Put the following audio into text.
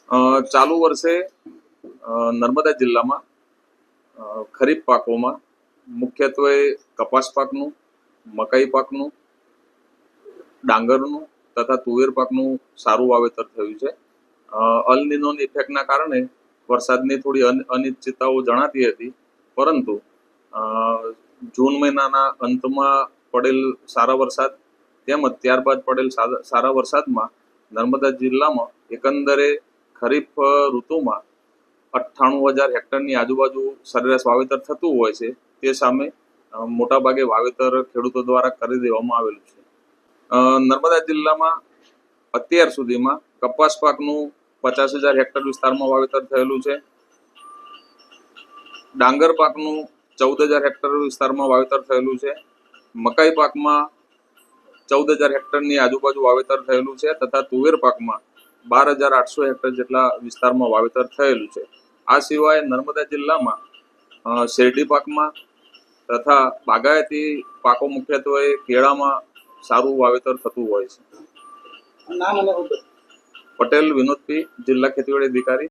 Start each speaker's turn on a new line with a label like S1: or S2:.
S1: ચાલુ વર્ષે નર્મદા જિલ્લામાં ખરીફ પાકોમાં મુખ્યત્વે કપાસ પાકનું, મકાઈ પાકનું, ડાંગરનું તથા તુવેર પાકનું સારું વાવેતર થયું છે. અલ નિનોની ઇફેક્ટના કારણે વરસાદની થોડી અનિશ્ચિતતાઓ જણાતી હતી, પરંતુ જૂન મહિનાના અંતમાં પડેલ સારા વરસાદ તેમજ ત્યારબાદ પડેલ સારા વરસાદમાં નર્મદા જિલ્લામાં એકંદરે ખરીફ ઋતુમાં 98,000 હેક્ટરની આજુબાજુ સરેરાશ વાવેતર થતું હોય છે. તે સામે મોટાભાગે વાવેતર ખેડૂતો દ્વારા કરી દેવામાં આવેલું છે. નર્મદા જિલ્લામાં અત્યાર સુધીમાં કપાસ પાકનું 50,000 હેક્ટર વિસ્તારમાં વાવેતર થયેલું છે. ડાંગર પાકનું 14,000 હેક્ટર વિસ્તારમાં વાવેતર થયેલું છે. મકાઈ પાકમાં 14,000 હેક્ટરની આજુબાજુ વાવેતર થયેલું છે તથા તુવેર પાકમાં 12,800 હેક્ટર જેટલા વિસ્તારમાં વાવેતર થયેલું છે. આ સિવાય નર્મદા જિલ્લામાં શેરડી પાકમાં તથા બાગાયતી પાકો મુખ્યત્વે કેળામાં સારું વાવેતર થતું હોય છે. પટેલ વિનોદ પી, જિલ્લા ખેતીવાડી અધિકારી.